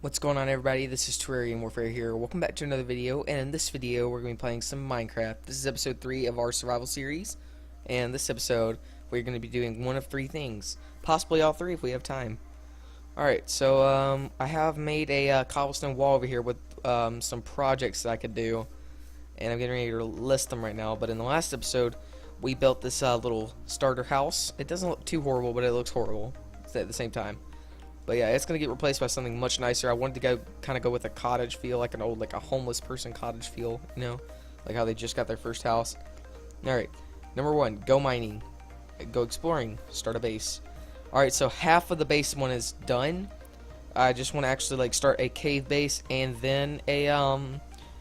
What's going on, everybody? This is Terrarium Warfare here. Welcome back to another video, and in this video we're going to be playing some Minecraft. This is episode 3 of our survival series, and this episode we're going to be doing one of three things. Possibly all three if we have time. Alright, so I have made a cobblestone wall over here with some projects that I could do, and I'm getting ready to list them right now. But in the last episode we built this little starter house. It doesn't look too horrible, but it looks horrible at the same time. But yeah, it's gonna get replaced by something much nicer. I wanted to kind of go with a cottage feel, like an old, like a homeless person cottage feel, you know, like how they just got their first house. All right, number 1, go mining, go exploring, start a base. All right, so half of the base one is done. I just want to actually like start a cave base and then a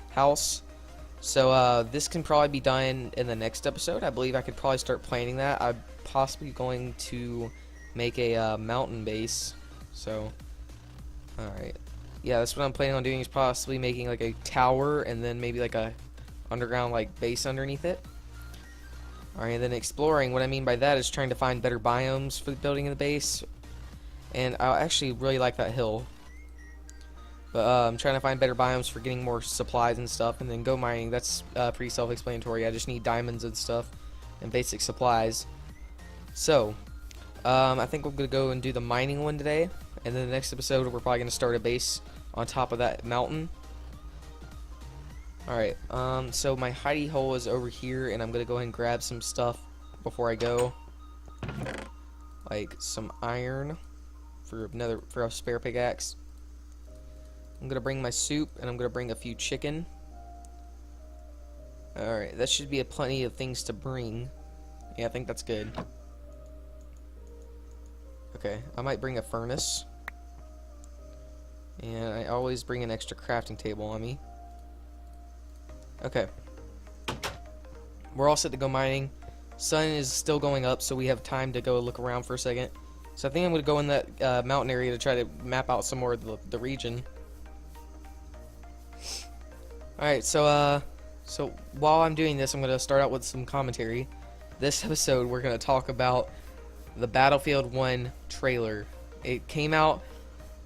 house. So this can probably be done in the next episode. I believe I could probably start planning that. I'm possibly going to make a mountain base. So, alright. Yeah, that's what I'm planning on doing, is possibly making like a tower and then maybe like a underground like base underneath it. Alright, and then exploring, what I mean by that is trying to find better biomes for the building of the base. And I actually really like that hill. But I'm trying to find better biomes for getting more supplies and stuff. And then go mining, that's pretty self-explanatory. I just need diamonds and stuff and basic supplies. So, I think we're going to go and do the mining one today. And then the next episode, we're probably going to start a base on top of that mountain. Alright, so my hidey hole is over here, and I'm going to go ahead and grab some stuff before I go. Like some iron for a spare pickaxe. I'm going to bring my soup, and I'm going to bring a few chicken. Alright, that should be plenty of things to bring. Yeah, I think that's good. Okay, I might bring a furnace. And I always bring an extra crafting table on me. Okay. We're all set to go mining. Sun is still going up, so we have time to go look around for a second. So I think I'm going to go in that mountain area to try to map out some more of the region. Alright, so while I'm doing this, I'm going to start out with some commentary. This episode, we're going to talk about the Battlefield 1 trailer. It came out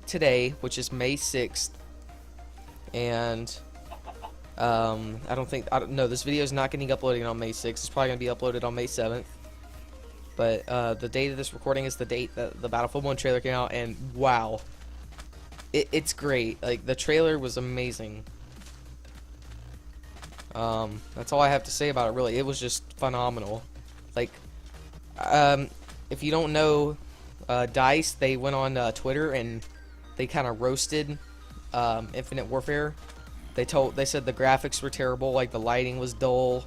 today, which is May 6th, and I don't know, this video is not getting uploaded on May 6th. It's probably going to be uploaded on May 7th, but the date of this recording is the date that the Battlefield 1 trailer came out, and wow, it's great. Like, the trailer was amazing. That's all I have to say about it, really. It was just phenomenal. Like, if you don't know DICE, they went on Twitter and they kind of roasted Infinite Warfare. They said the graphics were terrible, like the lighting was dull,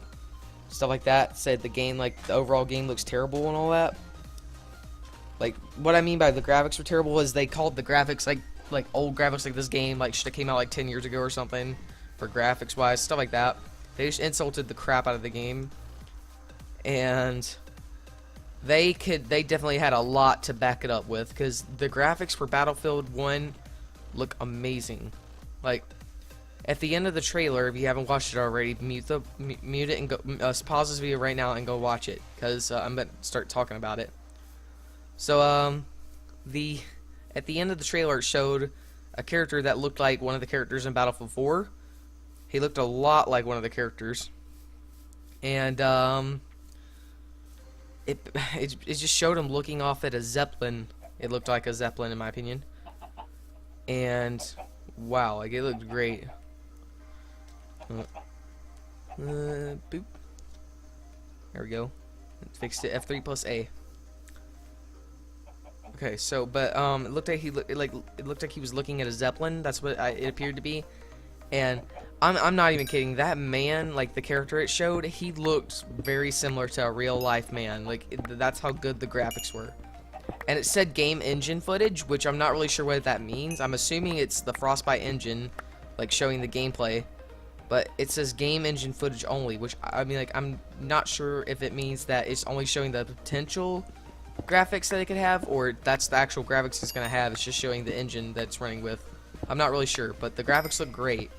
stuff like that. Said the game, like the overall game, looks terrible and all that. Like, what I mean by the graphics were terrible is they called the graphics like old graphics, like this game should have came out like 10 years ago or something for graphics wise, stuff like that. They just insulted the crap out of the game, and they definitely had a lot to back it up with, because the graphics for Battlefield 1 look amazing. Like, at the end of the trailer, if you haven't watched it already, mute it and go pause this video right now and go watch it, because I'm going to start talking about it. So at the end of the trailer, it showed a character that looked like one of the characters in Battlefield 4. He looked a lot like one of the characters, and it just showed him looking off at a Zeppelin. It looked like a Zeppelin, in my opinion. And wow, like, it looked great. Boop. There we go. Fixed it. F3 plus A. Okay, so but it looked like he was looking at a Zeppelin. That's what it appeared to be. And I'm not even kidding. That man, like the character it showed, he looked very similar to a real life man. Like, that's how good the graphics were. And it said game engine footage, which I'm not really sure what that means. I'm assuming it's the Frostbite engine, like showing the gameplay. But it says game engine footage only, which, I mean, like, I'm not sure if it means that it's only showing the potential graphics that it could have, or that's the actual graphics it's gonna have. It's just showing the engine that it's running with. I'm not really sure, but the graphics look great.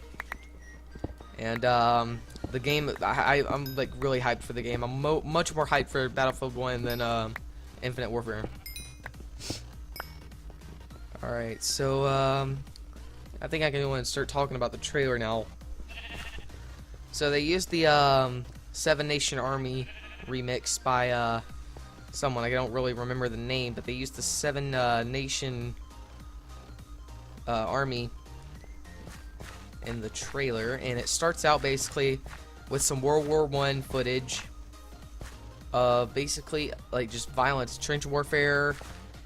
And the game, I'm like really hyped for the game. I'm much more hyped for Battlefield 1 than Infinite Warfare. Alright, so I think I can go and start talking about the trailer now. So they used the Seven Nation Army remix by someone. I don't really remember the name, but they used the Seven Nation Army in the trailer, and it starts out basically with some World War I footage of basically like just violence, trench warfare,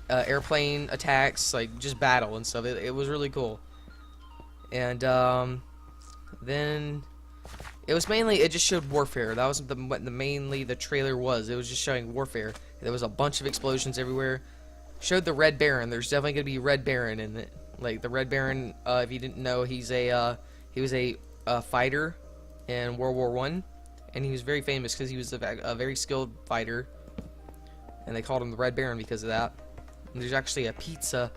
airplane attacks, like just battle and stuff. It was really cool. And then it was mainly, it just showed warfare. That was what mainly the trailer was. It was just showing warfare. There was a bunch of explosions everywhere. Showed the Red Baron. There's definitely gonna be Red Baron in it. Like the Red Baron, if you didn't know, he was a fighter in World War I, and he was very famous because he was a very skilled fighter, and they called him the Red Baron because of that. And there's actually a pizza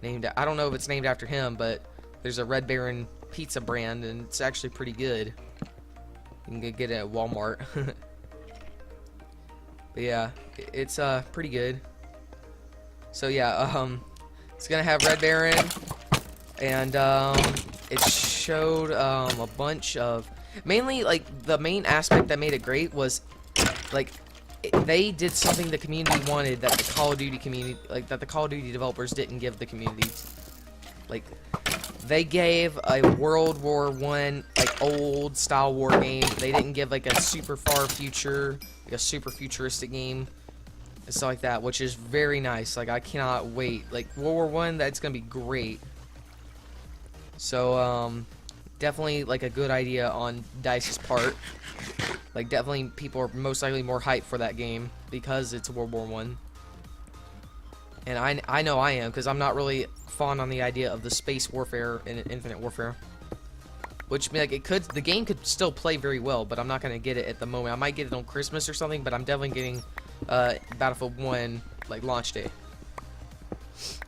named, I don't know if it's named after him, but there's a Red Baron pizza brand, and it's actually pretty good. You can get it at Walmart. But yeah, it's pretty good. So yeah, it's gonna have Red Baron, and it showed a bunch of, mainly like the main aspect that made it great was like they did something the community wanted that the Call of Duty community, like that the Call of Duty developers didn't give the community. Like they gave a World War I, like old style war game. They didn't give like a super far future, like a super futuristic game and stuff like that, which is very nice. Like I cannot wait. Like World War I, that's gonna be great. So definitely like a good idea on DICE's part. Like definitely people are most likely more hyped for that game because it's World War I. And I know I am, because I'm not really fond on the idea of the space warfare and Infinite Warfare. Which, like, the game could still play very well, but I'm not gonna get it at the moment. I might get it on Christmas or something, but I'm definitely getting Battlefield 1 like launch day.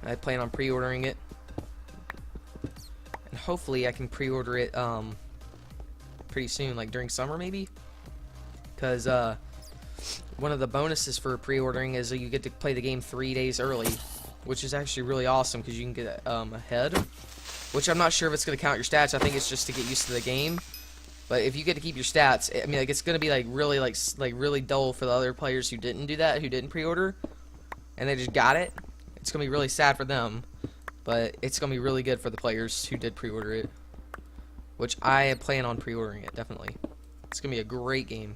I plan on pre-ordering it, and hopefully I can pre-order it pretty soon, like during summer maybe, because one of the bonuses for pre-ordering is that you get to play the game 3 days early, which is actually really awesome because you can get ahead. Which I'm not sure if it's going to count your stats. I think it's just to get used to the game. But if you get to keep your stats, I mean, like it's going to be like really really dull for the other players who didn't do that, who didn't pre-order, and they just got it. It's going to be really sad for them, but it's going to be really good for the players who did pre-order it. Which I plan on pre-ordering it, definitely. It's going to be a great game.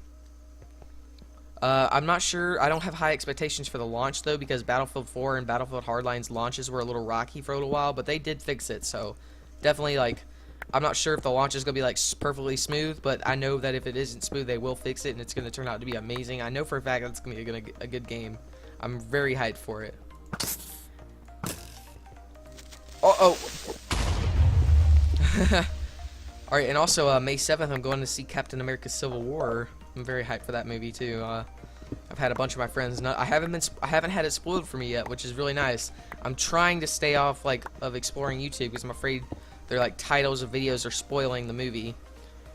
I'm not sure. I don't have high expectations for the launch, though, because Battlefield 4 and Battlefield Hardline's launches were a little rocky for a little while, but they did fix it, so definitely, like, I'm not sure if the launch is going to be, like, perfectly smooth, but I know that if it isn't smooth, they will fix it, and it's going to turn out to be amazing. I know for a fact that it's going to be a good game. I'm very hyped for it. Uh-oh. Alright, and also, May 7th, I'm going to see Captain America Civil War. I'm very hyped for that movie too. I've had a bunch of my friends. I haven't had it spoiled for me yet, which is really nice. I'm trying to stay off of exploring YouTube because I'm afraid their titles of videos are spoiling the movie,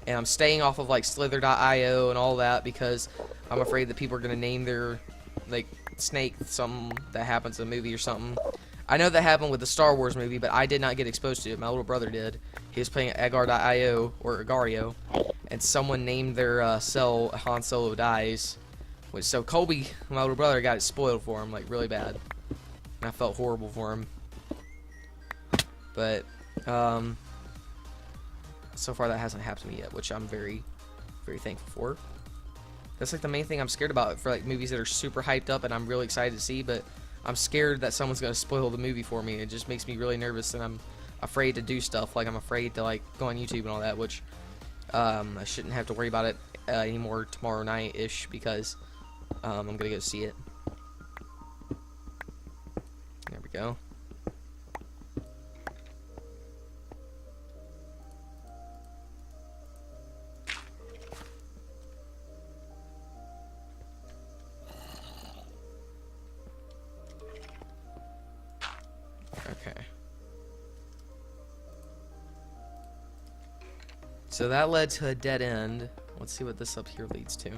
and I'm staying off of Slither.io and all that because I'm afraid that people are gonna name their snake something that happens in the movie or something. I know that happened with the Star Wars movie, but I did not get exposed to it. My little brother did. He was playing Agar.io or Agario, and someone named their cell Han Solo Dies. So Colby, my little brother, got it spoiled for him, like really bad. And I felt horrible for him. But so far that hasn't happened to me yet, which I'm very, very thankful for. That's the main thing I'm scared about for movies that are super hyped up and I'm really excited to see, but I'm scared that someone's gonna spoil the movie for me. It just makes me really nervous, and I'm afraid to do stuff. I'm afraid to go on YouTube and all that, which I shouldn't have to worry about it anymore tomorrow night-ish because I'm gonna go see it. There we go. Okay. So that led to a dead end. Let's see what this up here leads to.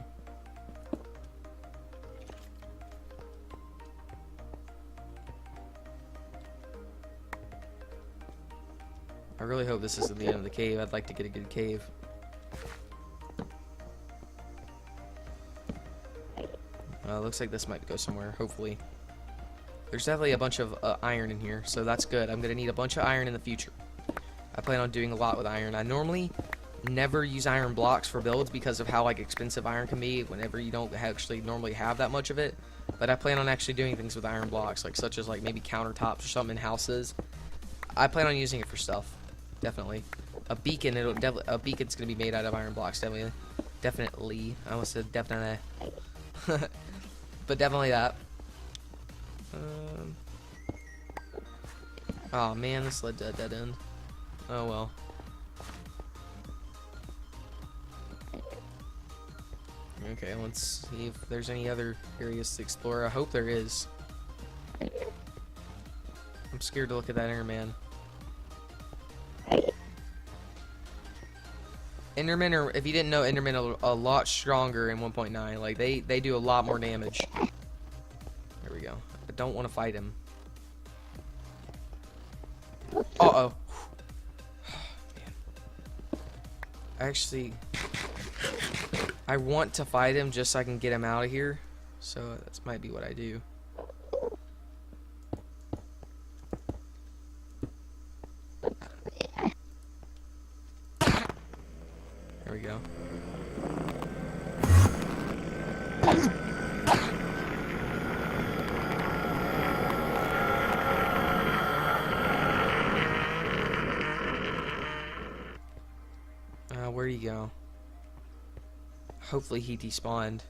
I really hope this isn't the end of the cave. I'd like to get a good cave. Looks like this might go somewhere, hopefully. There's definitely a bunch of iron in here, so that's good. I'm going to need a bunch of iron in the future. I plan on doing a lot with iron. I normally never use iron blocks for builds because of how like expensive iron can be whenever you don't actually normally have that much of it. But I plan on actually doing things with iron blocks, like such as like maybe countertops or something in houses. I plan on using it for stuff, definitely. A beacon, a beacon's going to be made out of iron blocks, definitely. I almost said definitely. But definitely that. Oh man, this led to a dead end. Oh well. Okay, let's see if there's any other areas to explore. I hope there is. I'm scared to look at that Enderman. Endermen are, if you didn't know, Endermen are a lot stronger in 1.9. Like they do a lot more damage. There we go. I don't want to fight him. Uh-oh. Actually, I want to fight him just so I can get him out of here. So that might be what I do. There we go. Where'd he go? Hopefully he despawned.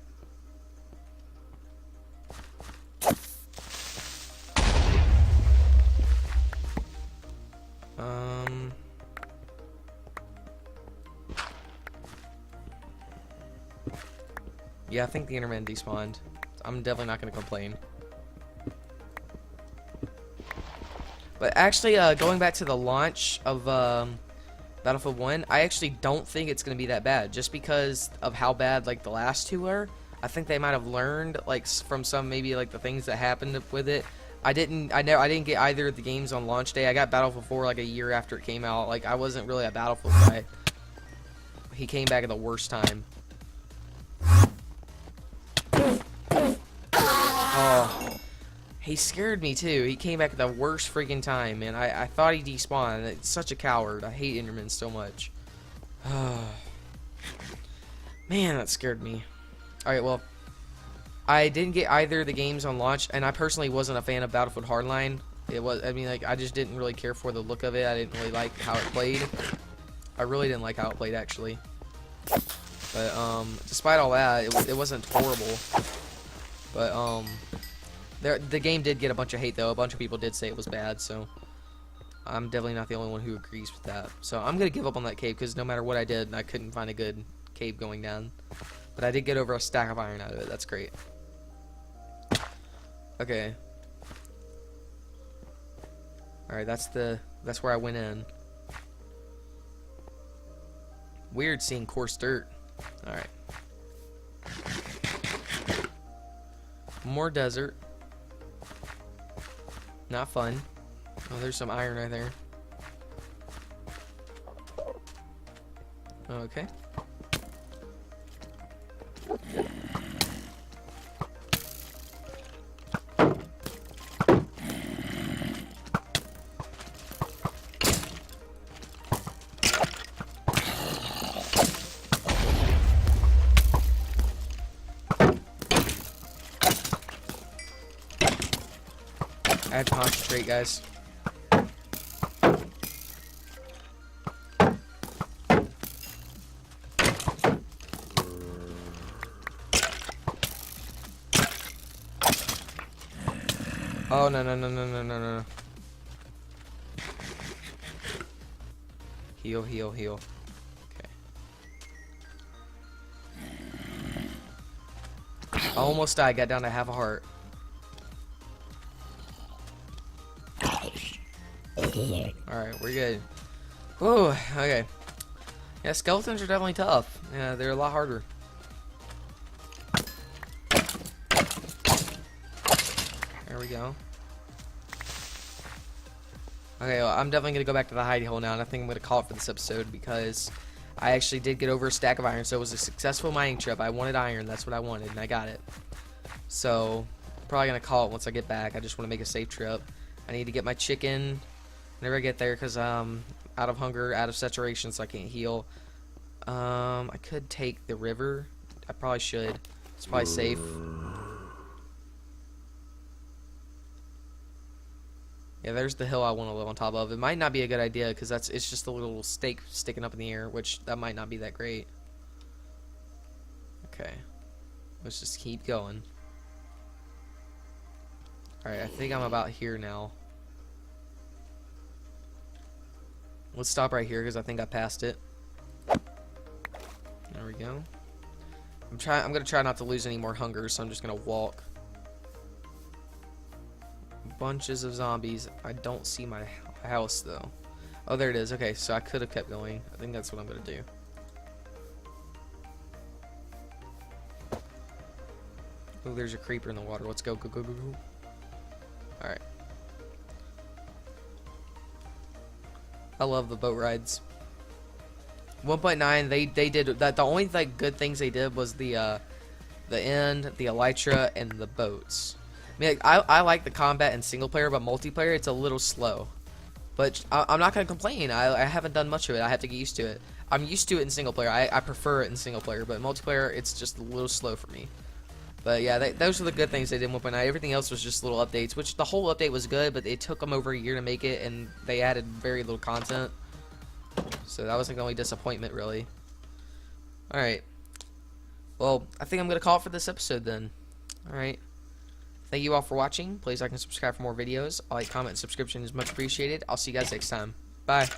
Yeah, I think the Enderman despawned. I'm definitely not going to complain. But actually, going back to the launch of Battlefield 1, I actually don't think it's going to be that bad. Just because of how bad like the last two were. I think they might have learned like from some maybe like the things that happened with it. I didn't get either of the games on launch day. I got Battlefield 4 like a year after it came out. Like I wasn't really a Battlefield guy. He came back at the worst time. Oh, he scared me too. He came back at the worst freaking time, man. I thought he despawned. It's such a coward. I hate Endermen so much. Man, that scared me. Alright, well, I didn't get either of the games on launch, and I personally wasn't a fan of Battlefield Hardline. I mean, like, I just didn't really care for the look of it. I didn't really like how it played. I really didn't like how it played, actually. But, despite all that, it wasn't horrible. But, the game did get a bunch of hate, though. A bunch of people did say it was bad, so I'm definitely not the only one who agrees with that. So I'm going to give up on that cave, because no matter what I did, I couldn't find a good cave going down. But I did get over a stack of iron out of it. That's great. Okay. Alright, that's where I went in. Weird seeing coarse dirt. Alright. More desert. Not fun. Oh, there's some iron right there. Okay. I have to concentrate, guys. Oh, no, no, no, no, no, no, no. Heal, heal, heal. Okay. I almost died, got down to half a heart. Alright, we're good. Whoa, okay. Yeah, skeletons are definitely tough. Yeah, they're a lot harder. There we go. Okay, well, I'm definitely going to go back to the hidey hole now, and I think I'm going to call it for this episode because I actually did get over a stack of iron, so it was a successful mining trip. I wanted iron, that's what I wanted, and I got it. So, probably going to call it once I get back. I just want to make a safe trip. I need to get my chicken whenever I get there because I'm out of hunger, out of saturation, so I can't heal. I could take the river. I probably should. It's probably safe. Yeah, there's the hill I want to live on top of. It might not be a good idea because it's just a little stake sticking up in the air, which that might not be that great. Okay, let's just keep going. All right, I think I'm about here now. Let's stop right here because I think I passed it. There we go. I'm gonna try not to lose any more hunger, so I'm just gonna walk. Bunches of zombies. I don't see my house though. Oh, there it is. Okay, so I could have kept going. I think that's what I'm gonna do. Oh, there's a creeper in the water. Let's go, go, go, go, go. All right. I love the boat rides. 1.9, they did that. The only like good things they did was the end, the elytra, and the boats. I mean, like, I like the combat in single player, but multiplayer it's a little slow. But I'm not gonna complain. I haven't done much of it. I have to get used to it. I'm used to it in single player. I prefer it in single player, but multiplayer it's just a little slow for me. But yeah, those are the good things they did in 1.9. Everything else was just little updates, which the whole update was good, but it took them over a year to make it, and they added very little content. So that was like the only disappointment, really. Alright. Well, I think I'm going to call it for this episode then. Alright. Thank you all for watching. Please like and subscribe for more videos. A like, comment, and subscription is much appreciated. I'll see you guys next time. Bye.